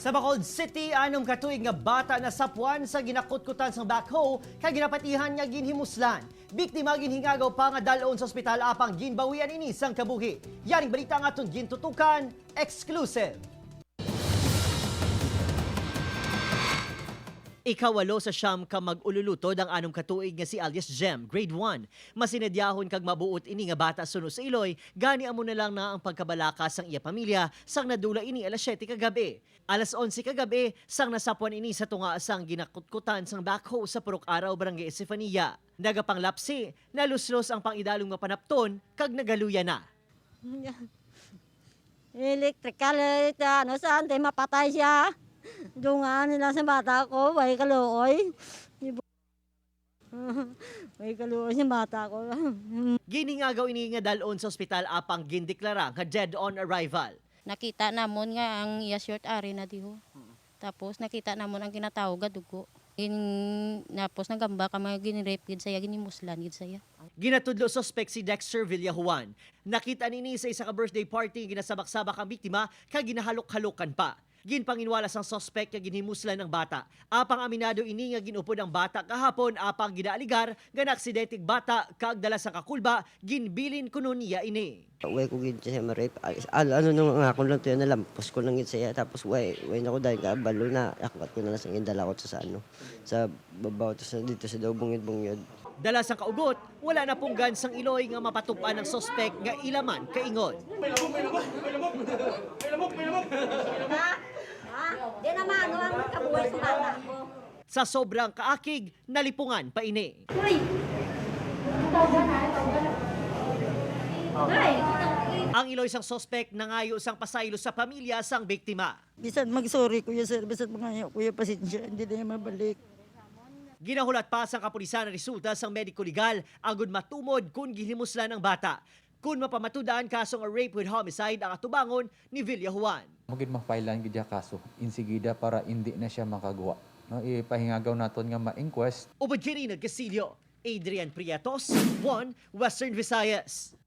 Sa Bacolod City, anong katuig nga bata na sapwan sa ginakutkutan sa backhoe kay ginapatihan nga ginhimuslan. Biktima ginhingagaw pa nga dalon sa ospital apang ginbawian ini sang kabuhi. Yaring balita nga atong gintutukan, exclusive. Ikawalo sa siyam ka mag-ululutod ang anong katuig nga si alias Jem, grade 1. Masinadyahon kag mabuot ini nga bata suno sa Iloy, gani amo na lang na ang pagkabalakas sang iya pamilya sang nadula ini alas 7 kagabi. Alas 11 kagabi sang nasapwan ini sa tunga sang ginakutkutan sang backhoe sa Purok Araw, Barangay Estefania. Nagapanglapsi, naluslos ang pangidalong mapanapton kag nagaluya na. Electrical, saan tayo mapatay siya? Dungan nila sa bata ko, may kaluoy. May kaluoy sa bata ko. Giningagaw ini nga dalon sa ospital apang gindeklara nga dead on arrival. Nakita namon nga ang iya short ari na diho. Tapos nakita namon ang kinatawag nga dugo. Tapos nagamba ka mga ginirape gid saya, ginimuslan gid saya. Ginatudlo suspect si Dexter Villajuan. Nakita nini sa isa ka birthday party ginasabak-sabak ang biktima kag ginahalok-halokan pa. Ginpanginwala sang suspect nga ginhimuslan ng bata. Apang aminado ini nga ginupod ang bata kahapon apang ginaaligar nga naaksidenteng bata kag dala sa kakulba ginbilin kuno niya ini. Way ko gid siya ma-rape. Ano nung nga ako lang to nalampos ko lang gid siya tapos way na ko dahil kabalo na akwat ko na lang sang indala ko sa ano sa babaw to sa dito sa daw bungid-bungid. Dala sa kaugot, wala na pong gansang Iloy nga mapatupan ng suspect nga ilaman kaingon. Di naman, ano ang kabuhay sa bata ko? Sa sobrang kaakig, nalipungan pa ini. Ang Iloy sang suspect nangayo sang pasaylo sa pamilya sang biktima. Bisan mag-sorry kuya sir, bisan mga kuya pasensya, hindi na yung mabalik. Ginahulat pa sa kapulisan na resulta sang mediko legal agud matumod kung gihimuslan ang bata. Kung mapamatudaan kasong rape with homicide ang atubangon ni Villajuan. Magid mapailan gid kaso insigida para hindi na siya makagawa. No, ipahingagaw naton nga ma-inquest. Ubod kini Casillo, Adrian Prietos, 1 Western Visayas.